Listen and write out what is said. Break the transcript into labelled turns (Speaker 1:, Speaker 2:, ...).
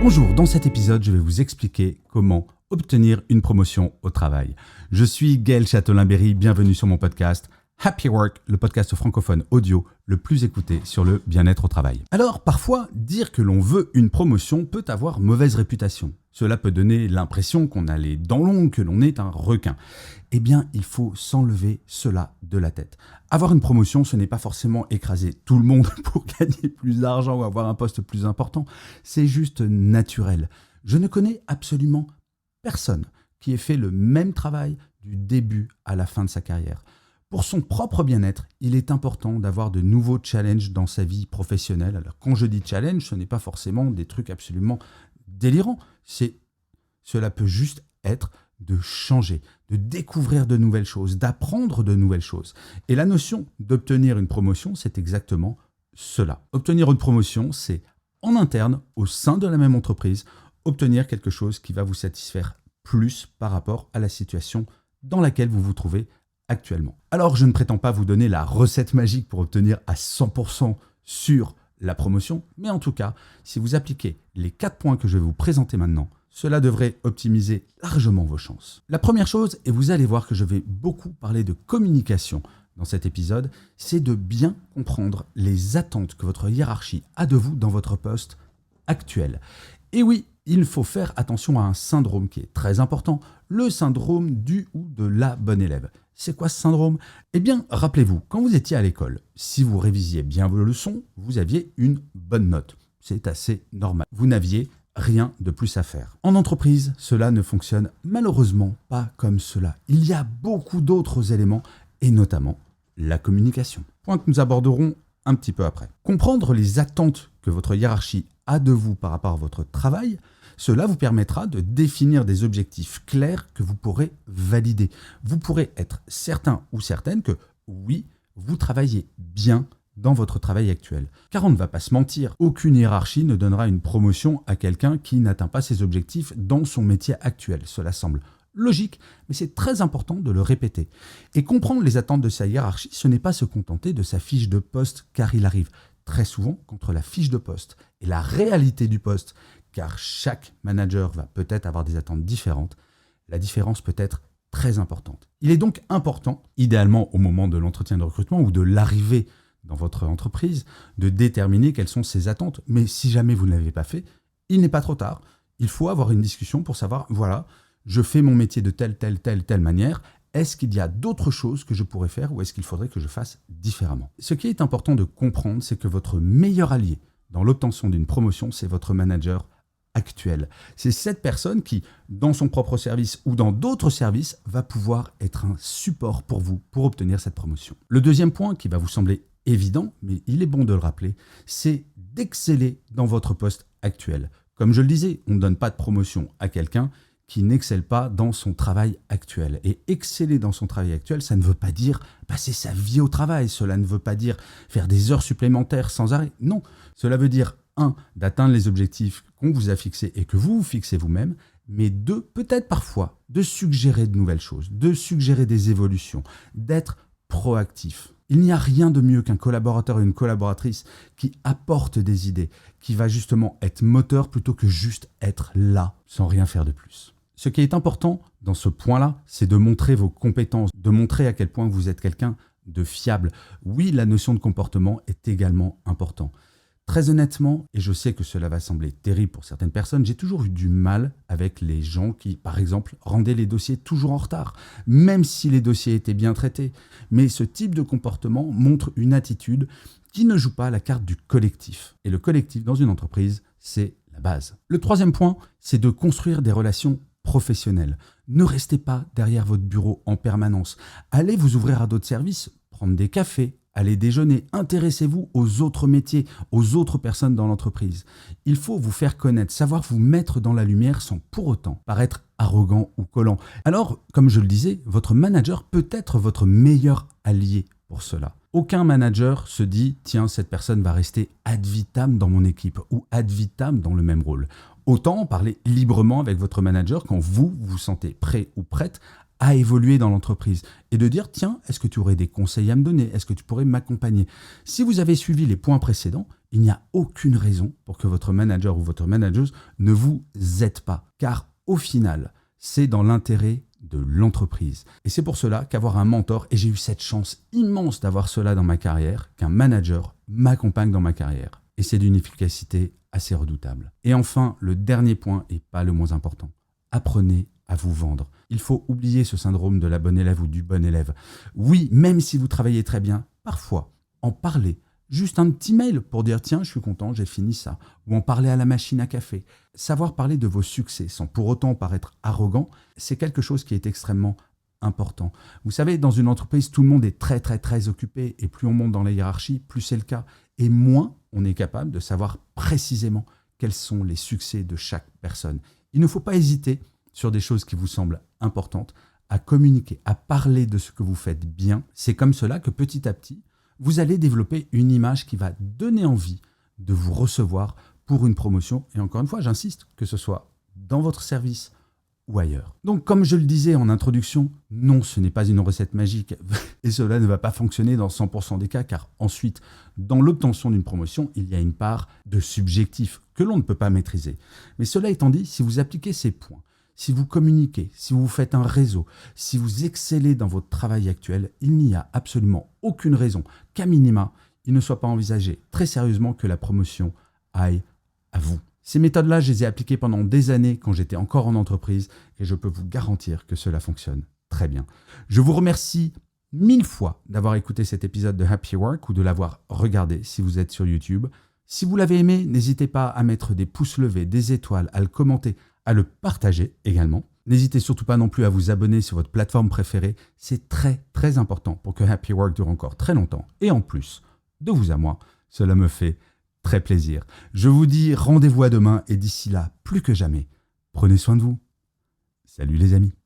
Speaker 1: Bonjour, dans cet épisode, je vais vous expliquer comment obtenir une promotion au travail. Je suis Gaël Châtelain-Berry, bienvenue sur mon podcast Happy Work, le podcast francophone audio le plus écouté sur le bien-être au travail. Alors, parfois, dire que l'on veut une promotion peut avoir mauvaise réputation. Cela peut donner l'impression qu'on a les dents longues, que l'on est un requin. Eh bien, il faut s'enlever cela de la tête. Avoir une promotion, ce n'est pas forcément écraser tout le monde pour gagner plus d'argent ou avoir un poste plus important. C'est juste naturel. Je ne connais absolument personne qui ait fait le même travail du début à la fin de sa carrière. Pour son propre bien-être, il est important d'avoir de nouveaux challenges dans sa vie professionnelle. Alors, quand je dis challenge, ce n'est pas forcément des trucs absolument délirants. Cela peut juste être de changer, de découvrir de nouvelles choses, d'apprendre de nouvelles choses. Et la notion d'obtenir une promotion, c'est exactement cela. Obtenir une promotion, c'est en interne, au sein de la même entreprise, obtenir quelque chose qui va vous satisfaire plus par rapport à la situation dans laquelle vous vous trouvez actuellement. Alors, je ne prétends pas vous donner la recette magique pour obtenir à 100% sur la promotion, mais en tout cas, si vous appliquez les 4 points que je vais vous présenter maintenant, cela devrait optimiser largement vos chances. La première chose, et vous allez voir que je vais beaucoup parler de communication dans cet épisode, c'est de bien comprendre les attentes que votre hiérarchie a de vous dans votre poste actuel. Et oui, il faut faire attention à un syndrome qui est très important, le syndrome du ou de la bonne élève. C'est quoi ce syndrome ? Eh bien, rappelez-vous, quand vous étiez à l'école, si vous révisiez bien vos leçons, vous aviez une bonne note. C'est assez normal. Vous n'aviez rien de plus à faire. En entreprise, cela ne fonctionne malheureusement pas comme cela. Il y a beaucoup d'autres éléments, et notamment la communication. Point que nous aborderons un petit peu après. Comprendre les attentes que votre hiérarchie a de vous par rapport à votre travail, cela vous permettra de définir des objectifs clairs que vous pourrez valider. Vous pourrez être certain ou certaine que oui, vous travaillez bien dans votre travail actuel. Car on ne va pas se mentir, aucune hiérarchie ne donnera une promotion à quelqu'un qui n'atteint pas ses objectifs dans son métier actuel. Cela semble logique, mais c'est très important de le répéter. Et comprendre les attentes de sa hiérarchie, ce n'est pas se contenter de sa fiche de poste, car il arrive très souvent qu'entre la fiche de poste et la réalité du poste, car chaque manager va peut-être avoir des attentes différentes, la différence peut être très importante. Il est donc important, idéalement au moment de l'entretien de recrutement ou de l'arrivée dans votre entreprise, de déterminer quelles sont ses attentes. Mais si jamais vous ne l'avez pas fait, il n'est pas trop tard. Il faut avoir une discussion pour savoir, voilà, je fais mon métier de telle manière. Est-ce qu'il y a d'autres choses que je pourrais faire ou est-ce qu'il faudrait que je fasse différemment ? Ce qui est important de comprendre, c'est que votre meilleur allié dans l'obtention d'une promotion, c'est votre manager actuel. C'est cette personne qui, dans son propre service ou dans d'autres services, va pouvoir être un support pour vous pour obtenir cette promotion. Le deuxième point qui va vous sembler évident, mais il est bon de le rappeler, c'est d'exceller dans votre poste actuel. Comme je le disais, on ne donne pas de promotion à quelqu'un qui n'excelle pas dans son travail actuel. Et exceller dans son travail actuel, ça ne veut pas dire passer sa vie au travail, cela ne veut pas dire faire des heures supplémentaires sans arrêt. Non, cela veut dire 1, d'atteindre les objectifs qu'on vous a fixés et que vous vous fixez vous-même, mais 2, peut-être parfois, de suggérer de nouvelles choses, de suggérer des évolutions, d'être proactif. Il n'y a rien de mieux qu'un collaborateur et une collaboratrice qui apporte des idées, qui va justement être moteur plutôt que juste être là, sans rien faire de plus. Ce qui est important dans ce point-là, c'est de montrer vos compétences, de montrer à quel point vous êtes quelqu'un de fiable. Oui, la notion de comportement est également importante. Très honnêtement, et je sais que cela va sembler terrible pour certaines personnes, j'ai toujours eu du mal avec les gens qui, par exemple, rendaient les dossiers toujours en retard, même si les dossiers étaient bien traités. Mais ce type de comportement montre une attitude qui ne joue pas la carte du collectif. Et le collectif dans une entreprise, c'est la base. Le troisième point, c'est de construire des relations professionnelles. Ne restez pas derrière votre bureau en permanence. Allez vous ouvrir à d'autres services, prendre des cafés, allez déjeuner, intéressez-vous aux autres métiers, aux autres personnes dans l'entreprise. Il faut vous faire connaître, savoir vous mettre dans la lumière sans pour autant paraître arrogant ou collant. Alors, comme je le disais, votre manager peut être votre meilleur allié pour cela. Aucun manager se dit « Tiens, cette personne va rester ad vitam dans mon équipe » ou ad vitam dans le même rôle. Autant parler librement avec votre manager quand vous vous sentez prêt ou prête à évoluer dans l'entreprise et de dire « Tiens, est-ce que tu aurais des conseils à me donner ? Est-ce que tu pourrais m'accompagner ?» Si vous avez suivi les points précédents, il n'y a aucune raison pour que votre manager ou votre manageuse ne vous aide pas. Car au final, c'est dans l'intérêt de l'entreprise. Et c'est pour cela qu'avoir un mentor, et j'ai eu cette chance immense d'avoir cela dans ma carrière, qu'un manager m'accompagne dans ma carrière. Et c'est d'une efficacité assez redoutable. Et enfin, le dernier point, et pas le moins important, apprenez à vous vendre. Il faut oublier ce syndrome de la bonne élève ou du bon élève. Oui, même si vous travaillez très bien, parfois, en parler, juste un petit mail pour dire « Tiens, je suis content, j'ai fini ça ». Ou en parler à la machine à café. Savoir parler de vos succès sans pour autant paraître arrogant, c'est quelque chose qui est extrêmement important. Vous savez, dans une entreprise, tout le monde est très, très, très occupé. Et plus on monte dans la hiérarchie, plus c'est le cas. Et moins on est capable de savoir précisément quels sont les succès de chaque personne. Il ne faut pas hésiter sur des choses qui vous semblent importantes, à communiquer, à parler de ce que vous faites bien. C'est comme cela que petit à petit, vous allez développer une image qui va donner envie de vous recevoir pour une promotion. Et encore une fois, j'insiste, que ce soit dans votre service ou ailleurs. Donc, comme je le disais en introduction, non, ce n'est pas une recette magique. Et cela ne va pas fonctionner dans 100% des cas, car ensuite, dans l'obtention d'une promotion, il y a une part de subjectif que l'on ne peut pas maîtriser. Mais cela étant dit, si vous appliquez ces points, si vous communiquez, si vous faites un réseau, si vous excellez dans votre travail actuel, il n'y a absolument aucune raison qu'à minima, il ne soit pas envisagé très sérieusement que la promotion aille à vous. Ces méthodes-là, je les ai appliquées pendant des années quand j'étais encore en entreprise et je peux vous garantir que cela fonctionne très bien. Je vous remercie 1000 fois d'avoir écouté cet épisode de Happy Work ou de l'avoir regardé si vous êtes sur YouTube. Si vous l'avez aimé, n'hésitez pas à mettre des pouces levés, des étoiles, à le commenter, à le partager également. N'hésitez surtout pas non plus à vous abonner sur votre plateforme préférée. C'est très très important pour que Happy Work dure encore très longtemps. Et en plus, de vous à moi, cela me fait très plaisir. Je vous dis rendez-vous à demain et d'ici là, plus que jamais, prenez soin de vous. Salut les amis.